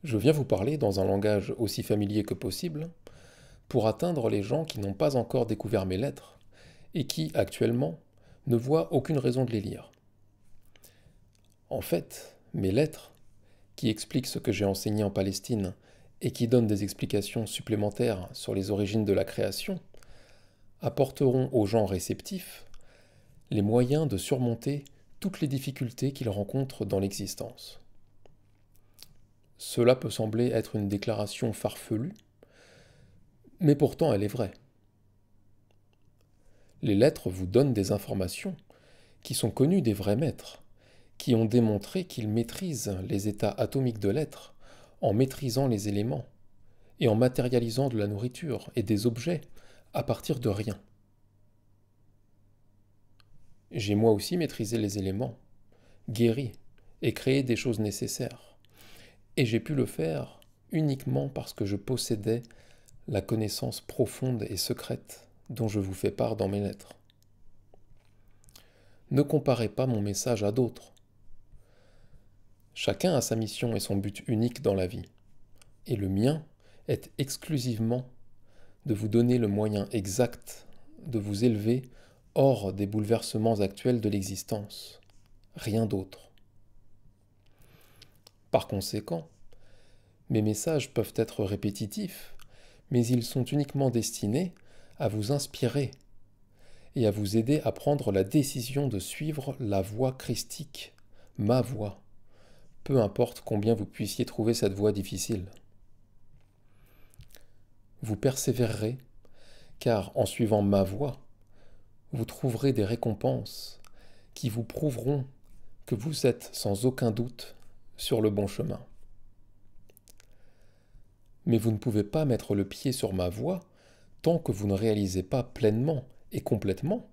Je viens vous parler dans un langage aussi familier que possible pour atteindre les gens qui n'ont pas encore découvert mes lettres et qui, actuellement, ne voient aucune raison de les lire. En fait, mes lettres, qui expliquent ce que j'ai enseigné en Palestine et qui donnent des explications supplémentaires sur les origines de la création, apporteront aux gens réceptifs les moyens de surmonter toutes les difficultés qu'ils rencontrent dans l'existence. Cela peut sembler être une déclaration farfelue, mais pourtant elle est vraie. Les lettres vous donnent des informations qui sont connues des vrais maîtres, qui ont démontré qu'ils maîtrisent les états atomiques de l'être en maîtrisant les éléments et en matérialisant de la nourriture et des objets à partir de rien. J'ai moi aussi maîtrisé les éléments, guéri et créé des choses nécessaires. Et j'ai pu le faire uniquement parce que je possédais la connaissance profonde et secrète dont je vous fais part dans mes lettres. Ne comparez pas mon message à d'autres. Chacun a sa mission et son but unique dans la vie. Et le mien est exclusivement de vous donner le moyen exact de vous élever hors des bouleversements actuels de l'existence. Rien d'autre. Par conséquent, mes messages peuvent être répétitifs, mais ils sont uniquement destinés à vous inspirer et à vous aider à prendre la décision de suivre la voie christique, ma voie, peu importe combien vous puissiez trouver cette voie difficile. Vous persévérerez, car en suivant ma voie, vous trouverez des récompenses qui vous prouveront que vous êtes sans aucun doute sur le bon chemin. Mais vous ne pouvez pas mettre le pied sur ma voie tant que vous ne réalisez pas pleinement et complètement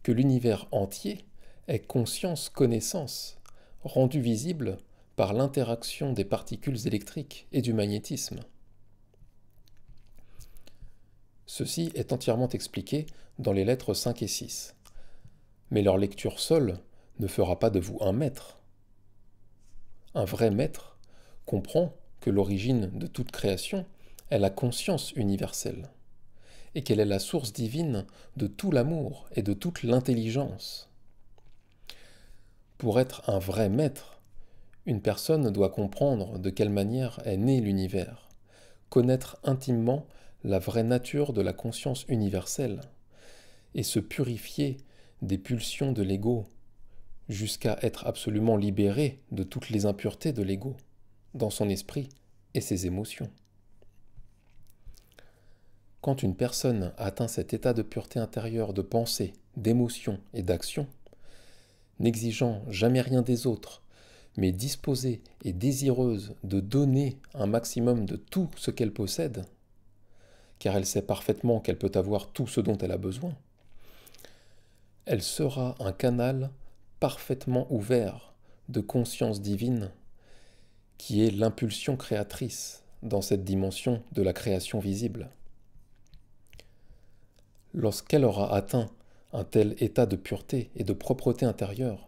que l'univers entier est conscience-connaissance, rendu visible par l'interaction des particules électriques et du magnétisme. Ceci est entièrement expliqué dans les lettres 5 et 6. Mais leur lecture seule ne fera pas de vous un maître. Un vrai maître comprend que l'origine de toute création est la conscience universelle, et qu'elle est la source divine de tout l'amour et de toute l'intelligence. Pour être un vrai maître, une personne doit comprendre de quelle manière est né l'univers, connaître intimement la vraie nature de la conscience universelle, et se purifier des pulsions de l'ego, jusqu'à être absolument libéré de toutes les impuretés de l'ego, dans son esprit et ses émotions. Quand une personne atteint cet état de pureté intérieure de pensée, d'émotion et d'action, n'exigeant jamais rien des autres, mais disposée et désireuse de donner un maximum de tout ce qu'elle possède, car elle sait parfaitement qu'elle peut avoir tout ce dont elle a besoin, elle sera un canal parfaitement ouvert de conscience divine, qui est l'impulsion créatrice dans cette dimension de la création visible. Lorsqu'elle aura atteint un tel état de pureté et de propreté intérieure,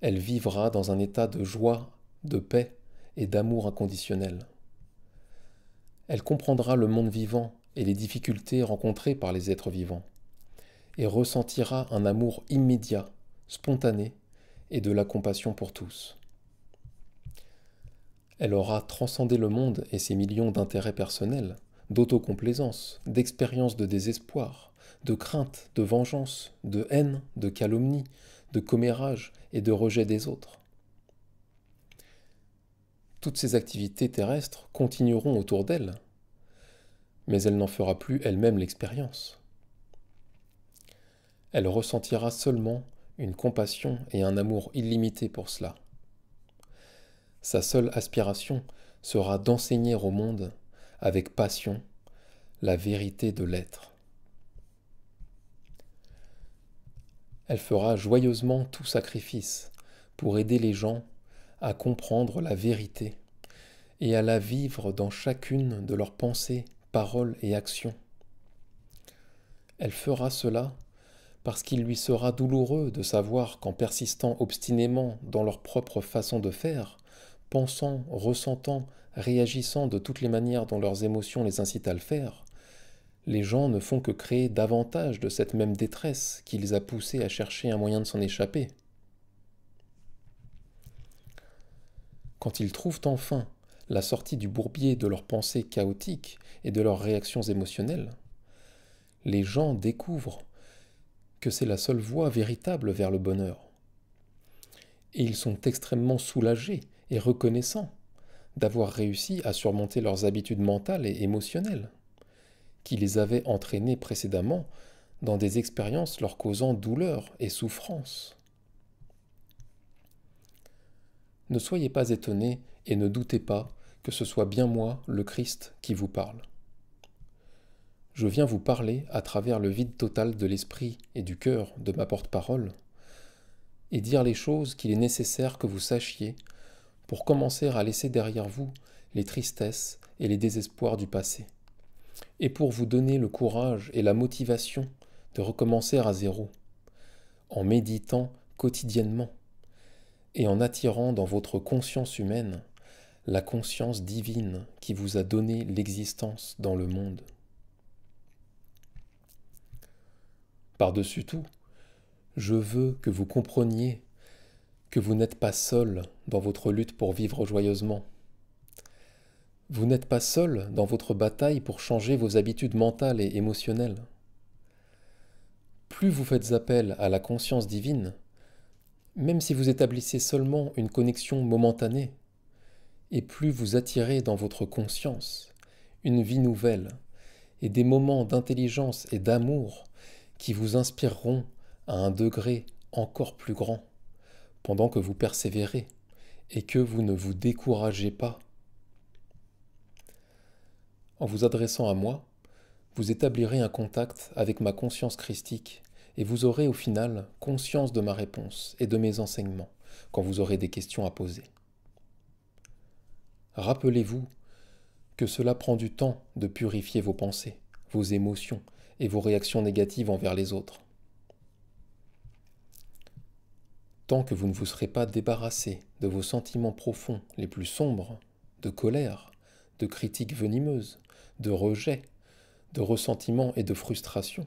elle vivra dans un état de joie, de paix et d'amour inconditionnel. Elle comprendra le monde vivant et les difficultés rencontrées par les êtres vivants, et ressentira un amour immédiat, spontané et de la compassion pour tous. Elle aura transcendé le monde et ses millions d'intérêts personnels, d'autocomplaisance, d'expériences de désespoir, de crainte, de vengeance, de haine, de calomnie, de commérage et de rejet des autres. Toutes ces activités terrestres continueront autour d'elle, mais elle n'en fera plus elle-même l'expérience. Elle ressentira seulement une compassion et un amour illimité pour cela. Sa seule aspiration sera d'enseigner au monde, avec passion, la vérité de l'être. Elle fera joyeusement tout sacrifice pour aider les gens à comprendre la vérité et à la vivre dans chacune de leurs pensées, paroles et actions. Elle fera cela parce qu'il lui sera douloureux de savoir qu'en persistant obstinément dans leur propre façon de faire, pensant, ressentant, réagissant de toutes les manières dont leurs émotions les incitent à le faire, les gens ne font que créer davantage de cette même détresse qui les a poussés à chercher un moyen de s'en échapper. Quand ils trouvent enfin la sortie du bourbier de leurs pensées chaotiques et de leurs réactions émotionnelles, les gens découvrent que c'est la seule voie véritable vers le bonheur. Et ils sont extrêmement soulagés et reconnaissants d'avoir réussi à surmonter leurs habitudes mentales et émotionnelles, qui les avaient entraînés précédemment dans des expériences leur causant douleur et souffrance. Ne soyez pas étonnés et ne doutez pas que ce soit bien moi, le Christ, qui vous parle. Je viens vous parler à travers le vide total de l'esprit et du cœur de ma porte-parole et dire les choses qu'il est nécessaire que vous sachiez pour commencer à laisser derrière vous les tristesses et les désespoirs du passé, et pour vous donner le courage et la motivation de recommencer à zéro, en méditant quotidiennement et en attirant dans votre conscience humaine la conscience divine qui vous a donné l'existence dans le monde. Par-dessus tout, je veux que vous compreniez que vous n'êtes pas seul dans votre lutte pour vivre joyeusement. Vous n'êtes pas seul dans votre bataille pour changer vos habitudes mentales et émotionnelles. Plus vous faites appel à la conscience divine, même si vous établissez seulement une connexion momentanée, et plus vous attirez dans votre conscience une vie nouvelle et des moments d'intelligence et d'amour qui vous inspireront à un degré encore plus grand, pendant que vous persévérez et que vous ne vous découragez pas. En vous adressant à moi, vous établirez un contact avec ma conscience christique et vous aurez au final conscience de ma réponse et de mes enseignements quand vous aurez des questions à poser. Rappelez-vous que cela prend du temps de purifier vos pensées, vos émotions et vos réactions négatives envers les autres. Tant que vous ne vous serez pas débarrassé de vos sentiments profonds les plus sombres, de colère, de critiques venimeuses, de rejet, de ressentiment et de frustration,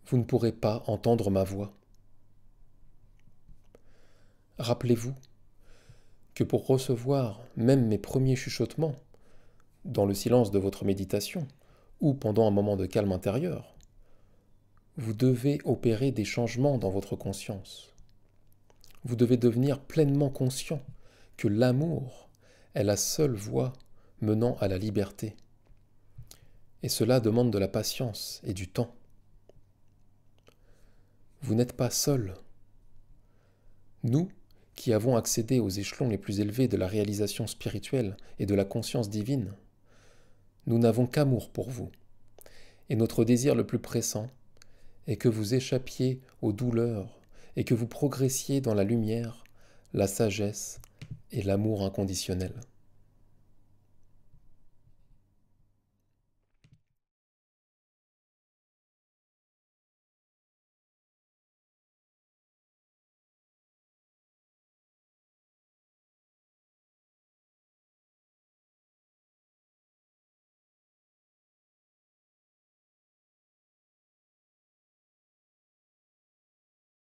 vous ne pourrez pas entendre ma voix. Rappelez-vous que pour recevoir même mes premiers chuchotements, dans le silence de votre méditation ou pendant un moment de calme intérieur, vous devez opérer des changements dans votre conscience. Vous devez devenir pleinement conscient que l'amour est la seule voie menant à la liberté. Et cela demande de la patience et du temps. Vous n'êtes pas seul. Nous, qui avons accédé aux échelons les plus élevés de la réalisation spirituelle et de la conscience divine, nous n'avons qu'amour pour vous. Et notre désir le plus pressant est que vous échappiez aux douleurs et que vous progressiez dans la lumière, la sagesse et l'amour inconditionnel.